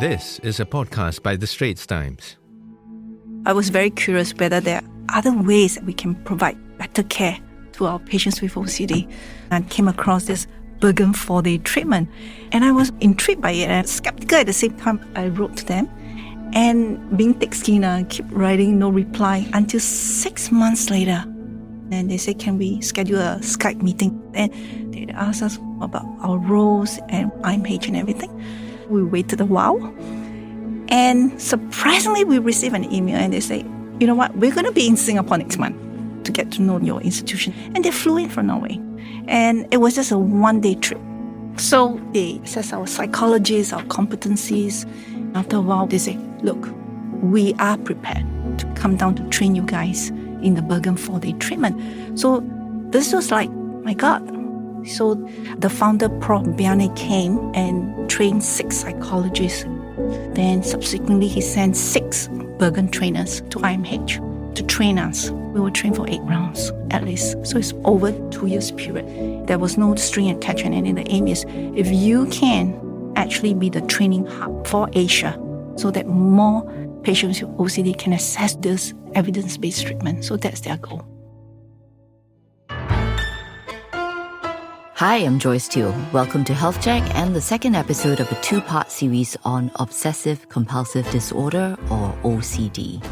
This is a podcast by the Straits Times. I was very curious whether there are other ways that we can provide better care to our patients with OCD. And came across this Bergen 4-day treatment. And I was intrigued by it and skeptical at the same time. I wrote to them. And being thick-skinned, I keep writing, no reply, until 6 months later. And they said, can we schedule a Skype meeting? And they asked us about our roles and IMH and everything. We waited a while. And surprisingly, we received an email and they say, you know what, we're going to be in Singapore next month to get to know your institution. And they flew in from Norway. And it was just a one-day trip. So they assess our psychologists, our competencies. After a while, they say, look, we are prepared to come down to train you guys in the Bergen 4-day treatment. So this was like, my God. So the founder, Prof. Bergen, came and trained 6 psychologists. Then subsequently, he sent 6 Bergen trainers to IMH to train us. We were trained for 8 rounds at least. So it's over 2 years period. There was no string attached, and the aim is if you can actually be the training hub for Asia so that more patients with OCD can access this evidence-based treatment. So that's their goal. Hi, I'm Joyce Teo. Welcome to Health Check and the second episode of a 2-part series on Obsessive Compulsive Disorder, or OCD.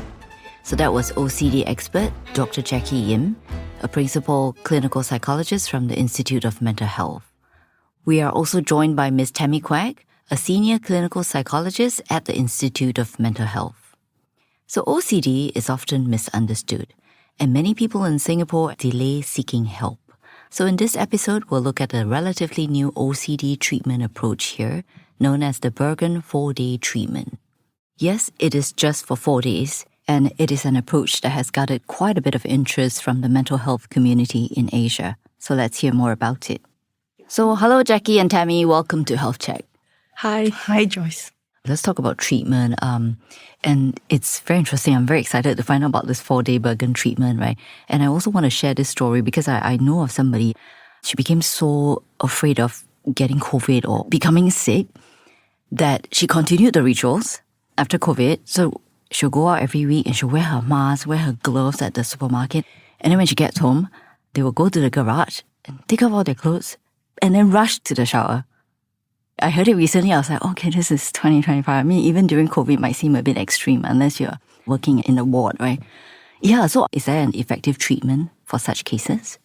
So that was OCD expert Dr. Jackki Yim, a principal clinical psychologist from the Institute of Mental Health. We are also joined by Ms. Tammie Kwek, a senior clinical psychologist at the Institute of Mental Health. So OCD is often misunderstood, and many people in Singapore delay seeking help. So in this episode, we'll look at a relatively new OCD treatment approach here, known as the Bergen 4-day treatment. Yes, it is just for 4 days, and it is an approach that has garnered quite a bit of interest from the mental health community in Asia. So let's hear more about it. So hello, Jackki and Tammie. Welcome to Health Check. Hi. Hi, Joyce. Let's talk about treatment. And it's very interesting. I'm very excited to find out about this 4-day Bergen treatment, right? And I also want to share this story because I know of somebody, she became so afraid of getting COVID or becoming sick that she continued the rituals after COVID. So she'll go out every week and she'll wear her mask, wear her gloves at the supermarket. And then when she gets home, they will go to the garage and take off all their clothes and then rush to the shower. I heard it recently. I was like, okay, this is 2025. I mean, even during COVID, it might seem a bit extreme unless you're working in a ward, right? Yeah, so is there an effective treatment for such cases?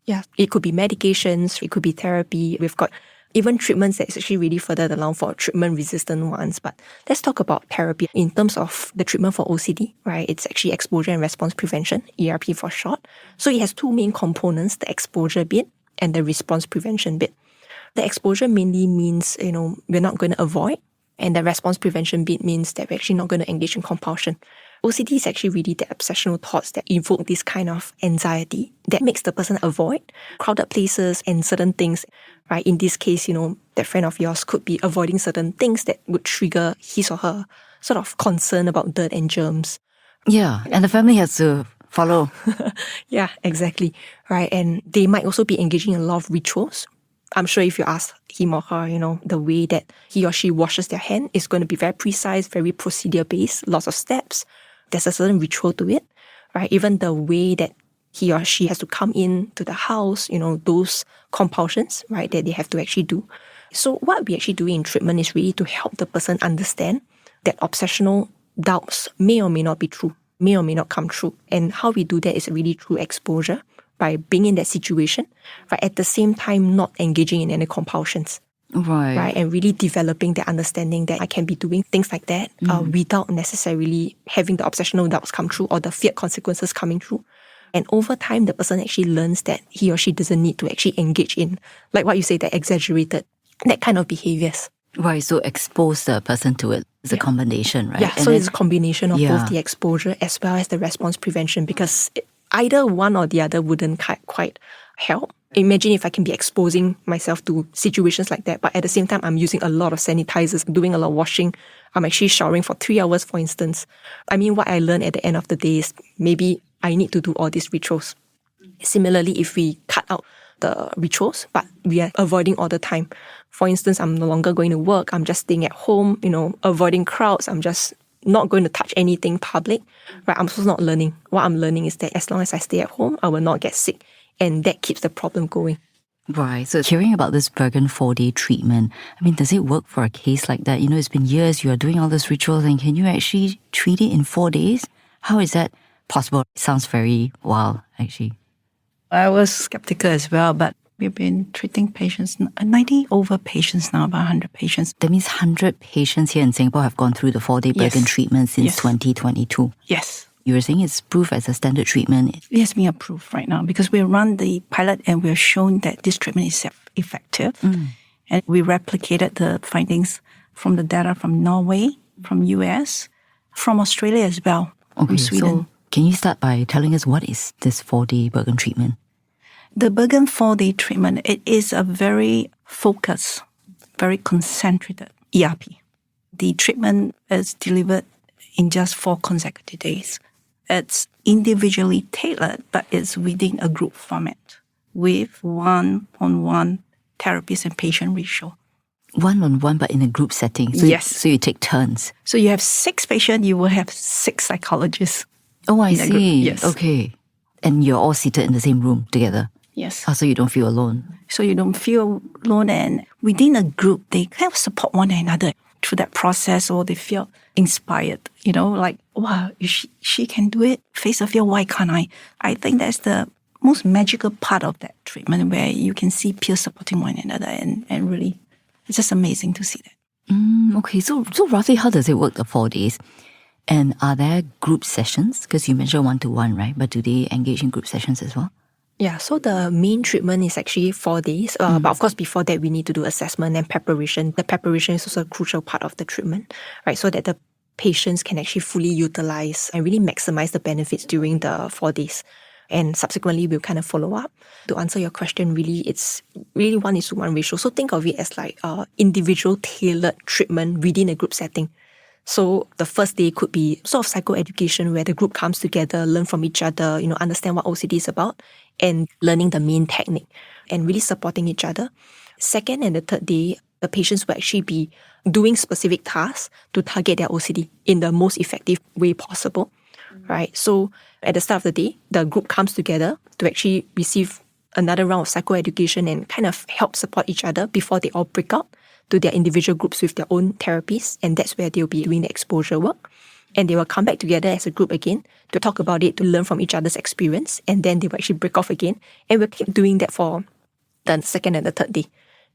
Yeah, it could be medications, it could be therapy. We've got even treatments that is actually really further along for treatment-resistant ones. But let's talk about therapy in terms of the treatment for OCD, right? It's actually exposure and response prevention, ERP for short. So it has 2 main components, the exposure bit and the response prevention bit. The exposure mainly means, we're not going to avoid, and the response prevention bit means that we're actually not going to engage in compulsion. OCD is actually really the obsessional thoughts that evoke this kind of anxiety that makes the person avoid crowded places and certain things, right? In this case, that friend of yours could be avoiding certain things that would trigger his or her sort of concern about dirt and germs. Yeah, and the family has to follow. Yeah, exactly, right? And they might also be engaging in a lot of rituals. I'm sure if you ask him or her, the way that he or she washes their hand is going to be very precise, very procedure-based, lots of steps. There's a certain ritual to it, right? Even the way that he or she has to come in to the house, those compulsions, right, that they have to actually do. So what we actually do in treatment is really to help the person understand that obsessional doubts may or may not be true, may or may not come true. And how we do that is really through exposure, by being in that situation, right? At the same time, not engaging in any compulsions. Right. And really developing the understanding that I can be doing things like that without necessarily having the obsessional doubts come true or the feared consequences coming true. And over time, the person actually learns that he or she doesn't need to actually engage in, like what you say, that exaggerated, that kind of behaviors. Right, so expose the person to it. It's a combination, right? Yeah, so it's a combination of both the exposure as well as the response prevention, because either one or the other wouldn't quite help. Imagine if I can be exposing myself to situations like that, but at the same time, I'm using a lot of sanitizers, doing a lot of washing. I'm actually showering for 3 hours, for instance. I mean, what I learned at the end of the day is maybe I need to do all these rituals. Similarly, if we cut out the rituals, but we are avoiding all the time, For instance, I'm no longer going to work. I'm just staying at home, avoiding crowds. I'm just not going to touch anything public, right? I'm also not learning. What I'm learning is that as long as I stay at home, I will not get sick. And that keeps the problem going. Right. So hearing about this Bergen 4-day treatment, I mean, does it work for a case like that? It's been years, you are doing all those rituals, and can you actually treat it in 4 days? How is that possible? It sounds very wild, actually. I was skeptical as well, but we've been treating patients, 90 over patients now, about 100 patients. That means 100 patients here in Singapore have gone through the 4-day Bergen treatment since 2022. Yes. You were saying it's proof as a standard treatment. It has been approved right now because we run the pilot and we're shown that this treatment is effective. And we replicated the findings from the data from Norway, from US, from Australia as well, from Sweden. So can you start by telling us what is this 4-day Bergen treatment? The Bergen 4-day treatment, it is a very focused, very concentrated ERP. The treatment is delivered in just 4 consecutive days. It's individually tailored, but it's within a group format with one-on-one therapist and patient ratio. One-on-one, but in a group setting. So Yes. So you take turns. So you have 6 patients, you will have 6 psychologists. Oh, I in that see. group. Yes. Okay. And you're all seated in the same room together. Yes. Oh, so you don't feel alone. So you don't feel alone, and within a group, they kind of support one another through that process, or they feel inspired, like, wow, if she can do it, face of fear, why can't I? I think that's the most magical part of that treatment, where you can see peers supporting one another, and really, it's just amazing to see that. Okay, so roughly how does it work, the 4 days? And are there group sessions? Because you mentioned 1-to-1, right? But do they engage in group sessions as well? Yeah, so the main treatment is actually 4 days. But of course, before that, we need to do assessment and preparation. The preparation is also a crucial part of the treatment, right? So that the patients can actually fully utilize and really maximize the benefits during the 4 days. And subsequently, we'll kind of follow up. To answer your question, really, it's really 1:1 ratio. So think of it as like individual tailored treatment within a group setting. So the first day could be sort of psychoeducation, where the group comes together, learn from each other, understand what OCD is about, and learning the main technique and really supporting each other. Second and the third day, the patients will actually be doing specific tasks to target their OCD in the most effective way possible, right? So at the start of the day, the group comes together to actually receive another round of psychoeducation and kind of help support each other before they all break out to their individual groups with their own therapies. And that's where they'll be doing the exposure work. And they will come back together as a group again to talk about it, to learn from each other's experience. And then they will actually break off again. And we'll keep doing that for the second and the third day.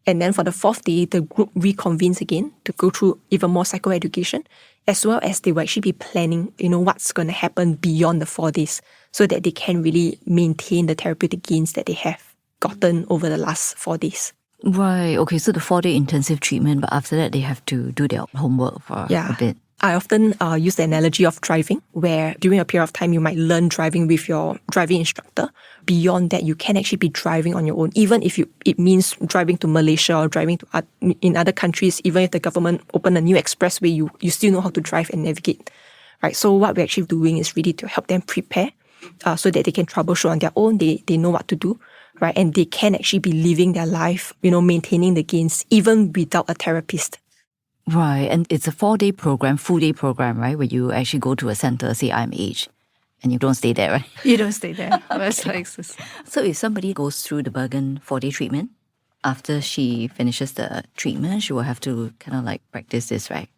And then for the 4th day, the group reconvenes again to go through even more psychoeducation, as well as they will actually be planning, what's going to happen beyond the 4 days, so that they can really maintain the therapeutic gains that they have gotten over the last 4 days. Right. Okay, so the 4-day intensive treatment, but after that, they have to do their homework for a bit. I often use the analogy of driving, where during a period of time, you might learn driving with your driving instructor. Beyond that, you can actually be driving on your own, even if it means driving to Malaysia or driving to in other countries. Even if the government open a new expressway, you still know how to drive and navigate, right? So what we're actually doing is really to help them prepare so that they can troubleshoot on their own. They know what to do, right? And they can actually be living their life, maintaining the gains, even without a therapist. Right, and it's a 4-day program, full-day program, right? Where you actually go to a center, say IMH, and you don't stay there, right? You don't stay there. That's like, So if somebody goes through the Bergen 4-day treatment, after she finishes the treatment, she will have to kind of like practice this, right?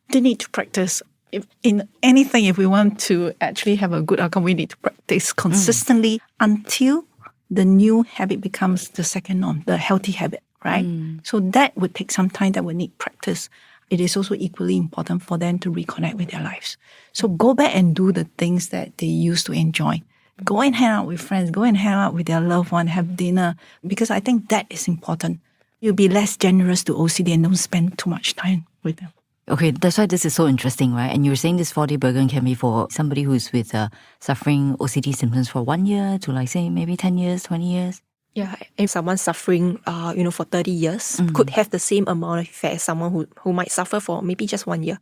they need to practice. If we want to actually have a good outcome, we need to practice consistently until the new habit becomes the second norm, the healthy habit, right? So that would take some time, that would need practice. It is also equally important for them to reconnect with their lives. So go back and do the things that they used to enjoy. Go and hang out with friends, go and hang out with their loved one, have dinner, because I think that is important. You'll be less generous to OCD and don't spend too much time with them. Okay, that's why this is so interesting, right? And you were saying this 4-day Bergen can be for somebody who's with suffering OCD symptoms for 1 year to like say maybe 10 years, 20 years. Yeah, if someone suffering, for 30 years could have the same amount of effect as someone who might suffer for maybe just 1 year.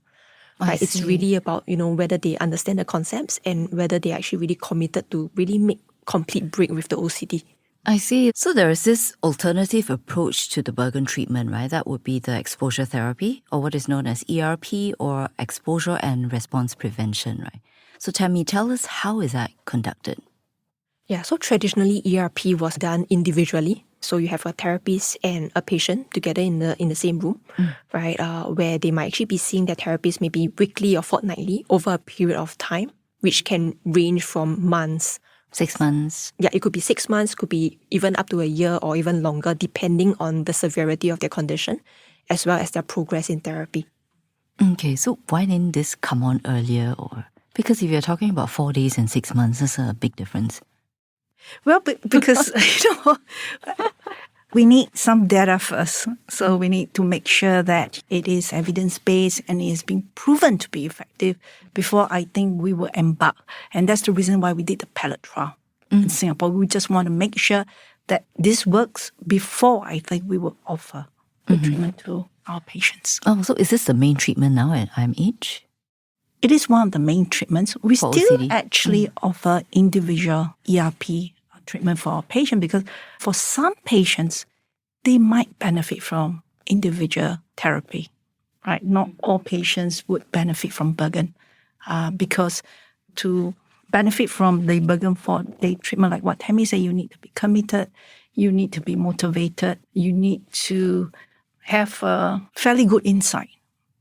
Right? It's really about, whether they understand the concepts and whether they actually really committed to really make complete break with the OCD. I see. So there is this alternative approach to the Bergen treatment, right? That would be the exposure therapy, or what is known as ERP, or exposure and response prevention, right? So Tammie, tell us, how is that conducted? Yeah, so traditionally ERP was done individually. So you have a therapist and a patient together in the same room, right? Where they might actually be seeing their therapist maybe weekly or fortnightly over a period of time, which can range from months. 6 months. Yeah, it could be 6 months, could be even up to a year or even longer, depending on the severity of their condition, as well as their progress in therapy. Okay, so why didn't this come on earlier? Or because if you're talking about 4 days and 6 months, that's a big difference. Well, because we need some data first. So we need to make sure that it is evidence-based and it is being proven to be effective before I think we will embark. And that's the reason why we did the pilot trial in Singapore. We just want to make sure that this works before I think we will offer the treatment to our patients. Oh, so is this the main treatment now at IMH? It is one of the main treatments. We For still OCD? actually offer individual ERP treatment for our patient because for some patients, they might benefit from individual therapy, right? Not all patients would benefit from Bergen because to benefit from the Bergen 4-day treatment, like what Tammie said, you need to be committed, you need to be motivated, you need to have a fairly good insight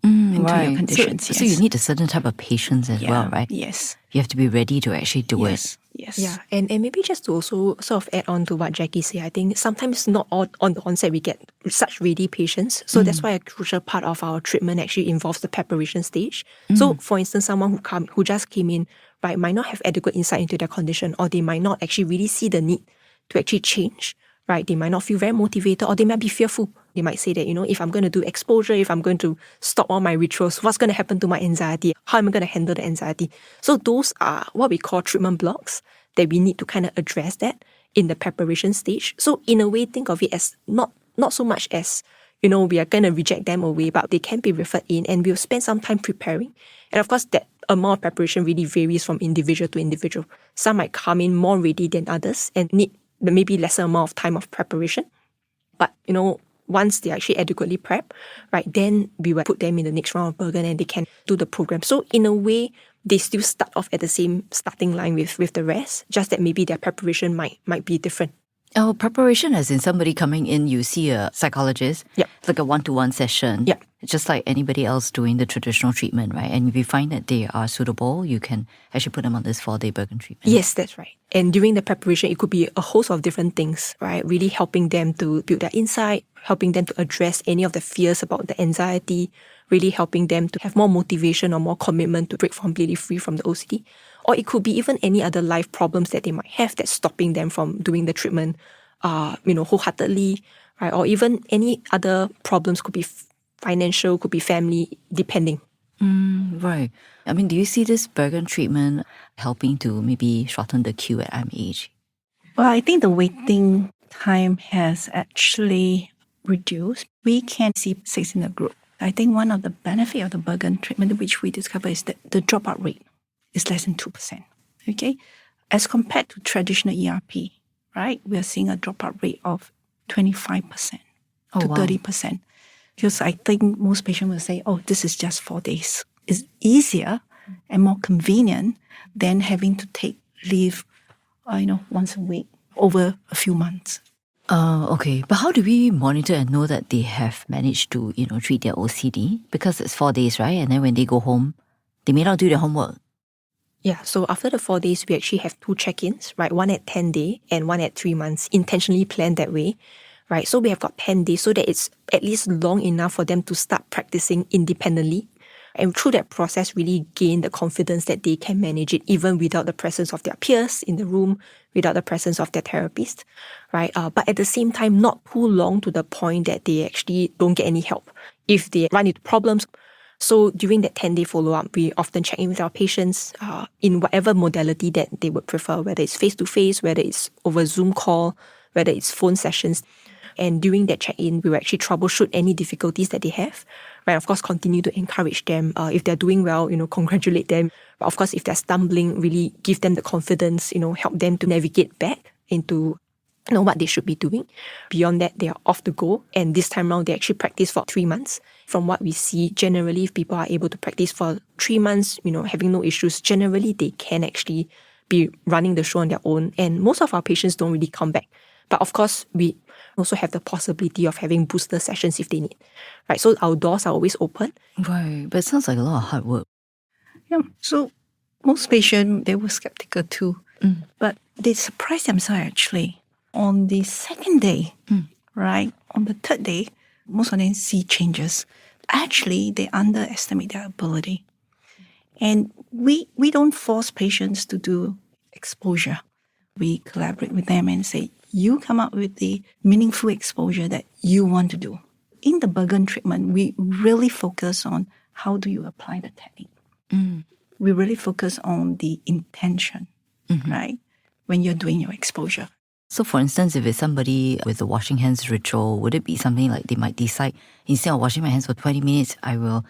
into your conditions. So you need a certain type of patience as well, right? Yes. You have to be ready to actually do it. Yes. Yeah, and maybe just to also sort of add on to what Jackki said, I think sometimes not all on the onset we get such ready patients. So that's why a crucial part of our treatment actually involves the preparation stage. So for instance, someone who just came in, right, might not have adequate insight into their condition, or they might not actually really see the need to actually change, right? They might not feel very motivated, or they might be fearful. They might say that, if I'm going to do exposure, if I'm going to stop all my rituals, what's going to happen to my anxiety? How am I going to handle the anxiety? So those are what we call treatment blocks that we need to kind of address that in the preparation stage. So in a way, think of it as not so much as, we are going to reject them away, but they can be referred in and we'll spend some time preparing. And of course, that amount of preparation really varies from individual to individual. Some might come in more ready than others and need maybe lesser amount of time of preparation. But, once they actually adequately prep, right, then we will put them in the next round of Bergen and they can do the program. So in a way, they still start off at the same starting line with the rest, just that maybe their preparation might be different. Oh, preparation as in somebody coming in, you see a psychologist, Yep. like a one-to-one session, Yep. just like anybody else doing the traditional treatment, right? And if you find that they are suitable, you can actually put them on this 4-day Bergen treatment. Yes, that's right. And during the preparation, it could be a host of different things, right? Really helping them to build their insight, helping them to address any of the fears about the anxiety, really helping them to have more motivation or more commitment to break completely free from the OCD. Or it could be even any other life problems that they might have that's stopping them from doing the treatment, wholeheartedly, right? Or even any other problems, could be financial, could be family, depending. Right. I mean, do you see this Bergen treatment helping to maybe shorten the queue at IMH? Well, I think the waiting time has actually reduced. We can see 6 in a group. I think one of the benefits of the Bergen treatment, which we discovered, is that the dropout rate is less than 2%. Okay? As compared to traditional ERP, right, we are seeing a dropout rate of 25% to 30%. Because I think most patients will say, this is just 4 days. It's easier and more convenient than having to take leave, once a week over a few months. Okay. But how do we monitor and know that they have managed to, treat their OCD? Because it's 4 days, right? And then when they go home, they may not do their homework. Yeah, so after the 4 days, we actually have 2 check-ins, right? One at 10 days and one at 3 months, intentionally planned that way, right? So we have got 10 days so that it's at least long enough for them to start practicing independently. And through that process, really gain the confidence that they can manage it even without the presence of their peers in the room, without the presence of their therapist, right? But at the same time, not too long to the point that they actually don't get any help if they run into problems. So during that 10-day follow-up, we often check in with our patients in whatever modality that they would prefer, whether it's face-to-face, whether it's over Zoom call, whether it's phone sessions. And during that check-in, we will actually troubleshoot any difficulties that they have. Right, of course, continue to encourage them. If they're doing well, congratulate them. But of course, if they're stumbling, really give them the confidence, help them to navigate back into know what they should be doing. Beyond that, they are off to go. And this time around, they actually practice for 3 months. From what we see, generally, if people are able to practice for 3 months, having no issues, generally they can actually be running the show on their own. And most of our patients don't really come back. But of course, we also have the possibility of having booster sessions if they need. Right? So our doors are always open. Right. But it sounds like a lot of hard work. Yeah. So most patients, they were skeptical too. But they surprised themselves actually. On the second day, right, on the third day, most of them see changes. Actually, they underestimate their ability. And we don't force patients to do exposure. We collaborate with them and say, you come up with the meaningful exposure that you want to do. In the Bergen treatment, we really focus on how do you apply the technique. We really focus on the intention, right, when you're doing your exposure. So for instance, if it's somebody with the washing hands ritual, would it be something like they might decide, instead of washing my hands for 20 minutes, I will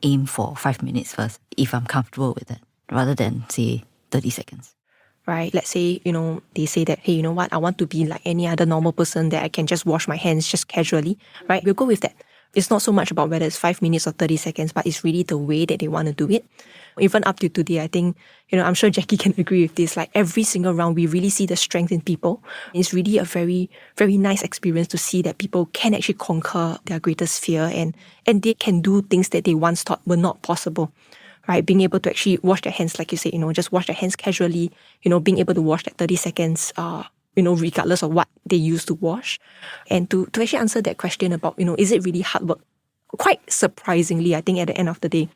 aim for 5 minutes first, if I'm comfortable with it, rather than, say, 30 seconds? Right? Let's say, they say that, hey, you know what, I want to be like any other normal person that I can just wash my hands just casually, right? We'll go with that. It's not so much about whether it's 5 minutes or 30 seconds, but it's really the way that they want to do it. Even up to today, I think, I'm sure Jackki can agree with this. Like every single round, we really see the strength in people. It's really a very, very nice experience to see that people can actually conquer their greatest fear and they can do things that they once thought were not possible. Right? Being able to actually wash their hands, like you say, just wash their hands casually, being able to wash that 30 seconds, regardless of what they use to wash. And to actually answer that question about, is it really hard work? Quite surprisingly, I think at the end of the day,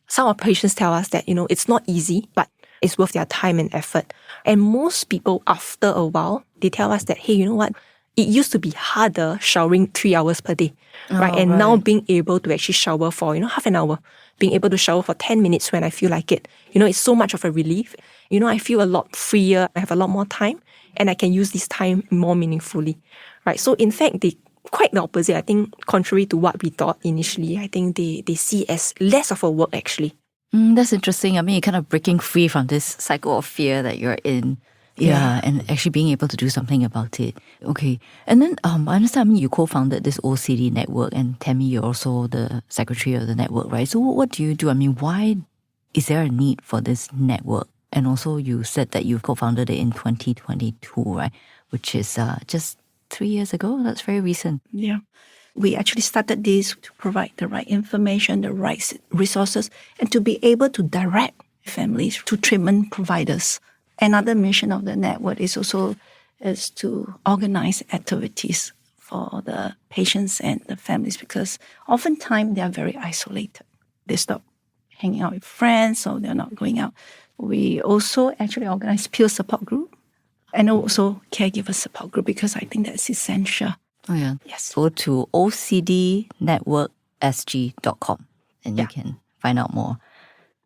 some of our patients tell us that, it's not easy, but it's worth their time and effort. And most people, after a while, they tell us that, hey, you know what? It used to be harder showering 3 hours per day, right? And now being able to actually shower for, half an hour, being able to shower for 10 minutes when I feel like it, it's so much of a relief. I feel a lot freer, I have a lot more time, and I can use this time more meaningfully, right? So in fact, they quite the opposite. I think contrary to what we thought initially, I think they see as less of a work actually. That's interesting. I mean, you're kind of breaking free from this cycle of fear that you're in. Yeah, and actually being able to do something about it. Okay. And then I understand, you co-founded this OCD network, and Tammie, you're also the secretary of the network, right? So what do you do? I mean, why is there a need for this network? And also you said that you co-founded it in 2022, right? Which is just 3 years ago. That's very recent. Yeah. We actually started this to provide the right information, the right resources, and to be able to direct families to treatment providers. Another mission of the network is to organize activities for the patients and the families, because oftentimes they are very isolated. They stop hanging out with friends, so they're not going out. We also actually organize peer support group and also caregiver support group, because I think that's essential. Oh yeah. Yes. Go to ocdnetworksg.com and you can find out more.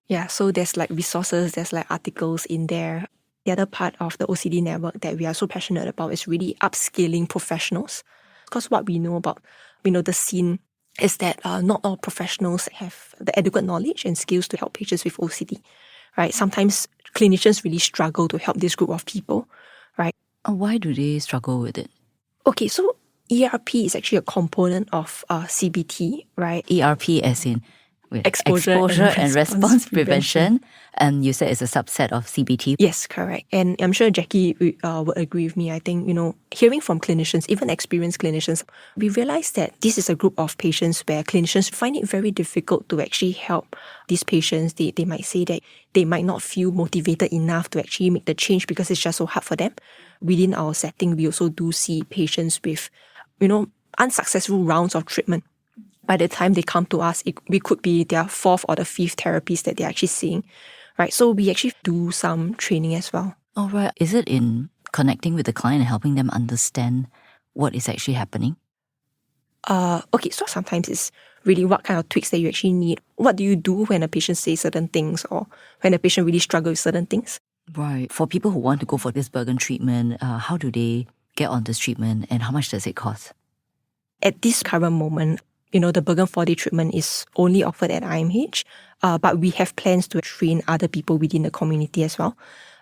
Yeah, so there's like resources, there's like articles in there. The other part of the OCD network that we are so passionate about is really upskilling professionals. Because what we know about, the scene is that not all professionals have the adequate knowledge and skills to help patients with OCD, right? Sometimes clinicians really struggle to help this group of people, right? Why do they struggle with it? Okay, so ERP is actually a component of CBT, right? ERP as in Exposure and response prevention. And you said it's a subset of CBT. Yes, correct. And I'm sure Jackki would agree with me. I think, hearing from clinicians, even experienced clinicians, we realize that this is a group of patients where clinicians find it very difficult to actually help these patients. They might say that they might not feel motivated enough to actually make the change because it's just so hard for them. Within our setting, we also do see patients with, unsuccessful rounds of treatment. By the time they come to us, we could be their 4th or the 5th therapies that they're actually seeing, right? So we actually do some training as well. Oh, right. Is it in connecting with the client and helping them understand what is actually happening? Okay, so sometimes it's really what kind of tweaks that you actually need. What do you do when a patient says certain things or when a patient really struggles with certain things? Right. For people who want to go for this Bergen treatment, how do they get on this treatment and how much does it cost? At this current moment, the Bergen 4-day treatment is only offered at IMH, but we have plans to train other people within the community as well.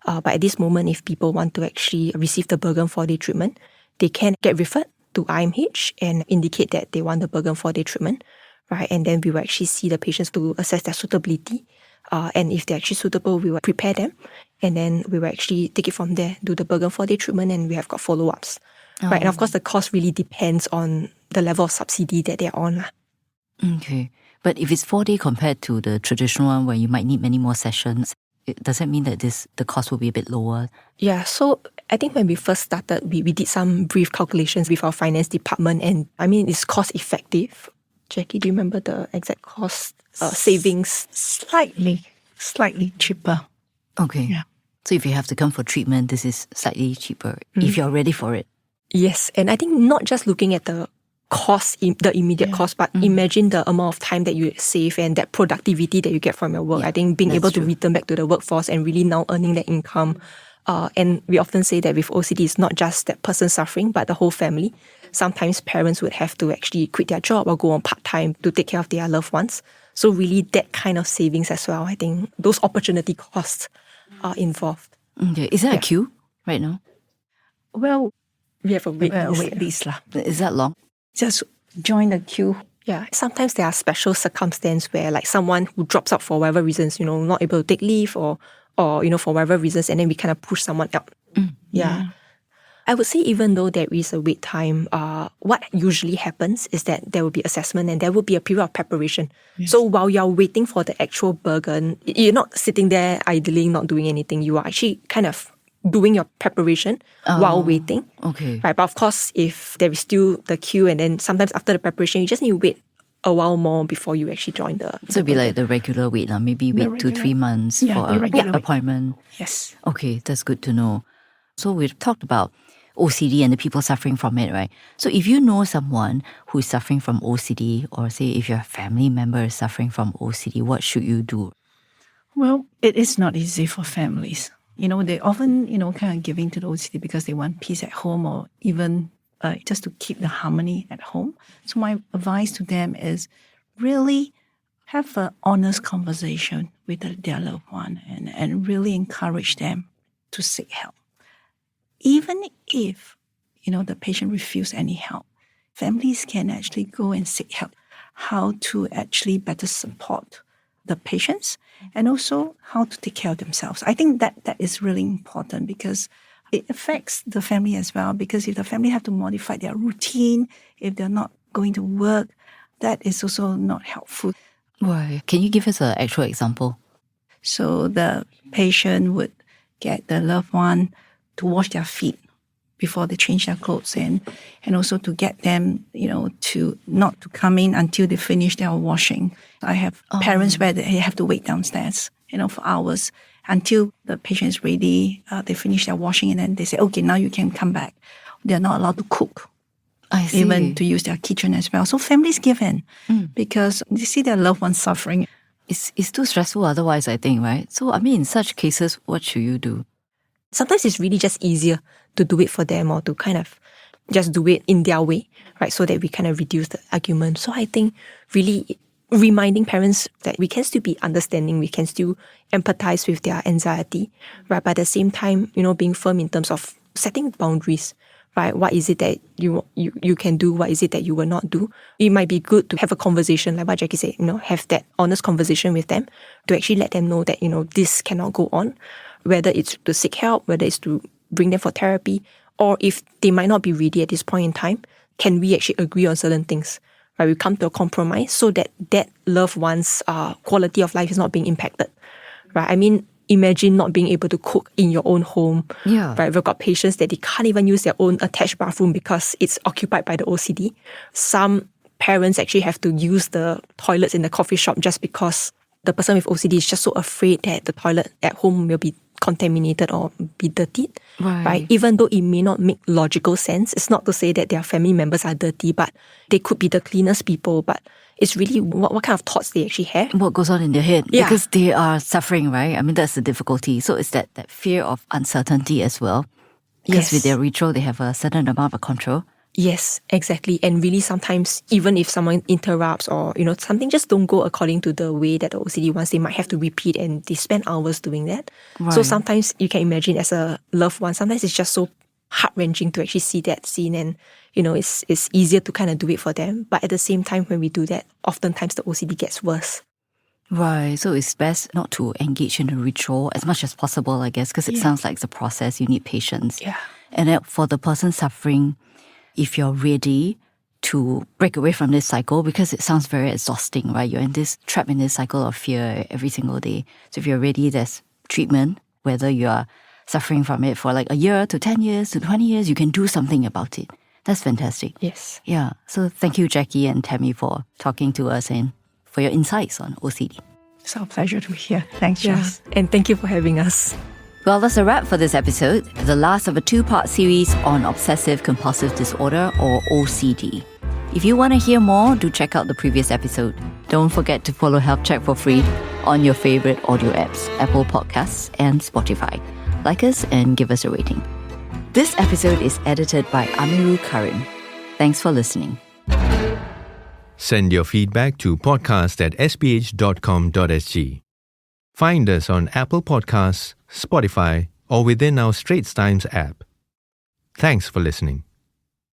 But at this moment, if people want to actually receive the Bergen 4-day treatment, they can get referred to IMH and indicate that they want the Bergen 4-day treatment, right? And then we will actually see the patients to assess their suitability. And if they're actually suitable, we will prepare them. And then we will actually take it from there, do the Bergen 4-day treatment, and we have got follow-ups. Right? And of course, the cost really depends on the level of subsidy that they're on. Okay. But if it's 4-day compared to the traditional one where you might need many more sessions, does that mean that the cost will be a bit lower? Yeah, so I think when we first started, we did some brief calculations with our finance department, and I mean, it's cost effective. Jackki, do you remember the exact cost savings? Slightly cheaper. Okay. Yeah. So if you have to come for treatment, this is slightly cheaper if you're ready for it. Yes, and I think not just looking at the cost, the immediate cost, but imagine the amount of time that you save and that productivity that you get from your work. I think being able to return back to the workforce and really now earning that income. And we often say that with OCD, it's not just that person suffering, but the whole family. Sometimes parents would have to actually quit their job or go on part-time to take care of their loved ones. So really that kind of savings as well. I think those opportunity costs are involved. Okay. Is there a queue right now? Well, We have a wait list. Is that long? Just join the queue. Yeah, sometimes there are special circumstances where like someone who drops out for whatever reasons, not able to take leave or for whatever reasons, and then we kind of push someone out. Yeah. I would say even though there is a wait time, what usually happens is that there will be assessment and there will be a period of preparation. Yes. So while you're waiting for the actual Bergen, you're not sitting there idling, not doing anything. You are actually kind of doing your preparation while waiting. Okay. Right. But of course, if there is still the queue and then sometimes after the preparation, you just need to wait a while more before you actually join the... So it'd be like the regular wait, maybe wait 2-3 months for an appointment. Yes. Okay, that's good to know. So we've talked about OCD and the people suffering from it, right? So if you know someone who is suffering from OCD, or say if your family member is suffering from OCD, what should you do? Well, it is not easy for families. They often, kind of giving to the OCD because they want peace at home or even just to keep the harmony at home. So my advice to them is really have an honest conversation with their loved one and really encourage them to seek help. Even if, the patient refuses any help, families can actually go and seek help, how to actually better support the patients and also how to take care of themselves. I think that is really important because it affects the family as well, because if the family have to modify their routine, if they're not going to work, that is also not helpful. Why? Can you give us an actual example? So the patient would get the loved one to wash their feet before they change their clothes and also to get them, to not to come in until they finish their washing. I have parents where they have to wait downstairs, for hours until the patient is ready. They finish their washing and then they say, okay, now you can come back. They're not allowed to cook. I see. Even to use their kitchen as well. So families give in because they see their loved ones suffering. It's too stressful otherwise, I think, right? So, in such cases, what should you do? Sometimes it's really just easier to do it for them or to kind of just do it in their way, right? So that we kind of reduce the argument. So I think really reminding parents that we can still be understanding, we can still empathize with their anxiety, right? But at the same time, being firm in terms of setting boundaries, right? What is it that you can do? What is it that you will not do? It might be good to have a conversation, like what Jackki said, have that honest conversation with them to actually let them know that, this cannot go on, whether it's to seek help, whether it's to bring them for therapy, or if they might not be ready at this point in time, can we actually agree on certain things? Right? We come to a compromise so that loved one's quality of life is not being impacted. Right? Imagine not being able to cook in your own home. Yeah. Right? We've got patients that they can't even use their own attached bathroom because it's occupied by the OCD. Some parents actually have to use the toilets in the coffee shop just because the person with OCD is just so afraid that the toilet at home will be contaminated or be dirtied, right? Even though it may not make logical sense, it's not to say that their family members are dirty, but they could be the cleanest people, but it's really what kind of thoughts they actually have. What goes on in their head, because they are suffering, right? That's the difficulty. So it's that fear of uncertainty as well. Because with their ritual, they have a certain amount of control. Yes, exactly. And really sometimes, even if someone interrupts or, something just don't go according to the way that the OCD wants, they might have to repeat and they spend hours doing that. Right. So sometimes you can imagine as a loved one, sometimes it's just so heart-wrenching to actually see that scene, and it's easier to kind of do it for them. But at the same time, when we do that, oftentimes the OCD gets worse. Right, so it's best not to engage in a ritual as much as possible, I guess, because it sounds like it's a process. You need patience. Yeah. And then for the person suffering, if you're ready to break away from this cycle, because it sounds very exhausting, right? You're trapped in this cycle of fear every single day. So if you're ready, there's treatment, whether you are suffering from it for like a year to 10 years to 20 years, you can do something about it. That's fantastic. Yes. Yeah. So thank you, Jackki and Tammie, for talking to us and for your insights on OCD. It's our pleasure to be here. Thanks, Joyce. And thank you for having us. Well, that's a wrap for this episode, the last of a 2-part series on Obsessive Compulsive Disorder, or OCD. If you want to hear more, do check out the previous episode. Don't forget to follow Health Check for free on your favorite audio apps, Apple Podcasts and Spotify. Like us and give us a rating. This episode is edited by Amirul Karim. Thanks for listening. Send your feedback to podcast@sph.com.sg. Find us on Apple Podcasts, Spotify, or within our Straits Times app. Thanks for listening.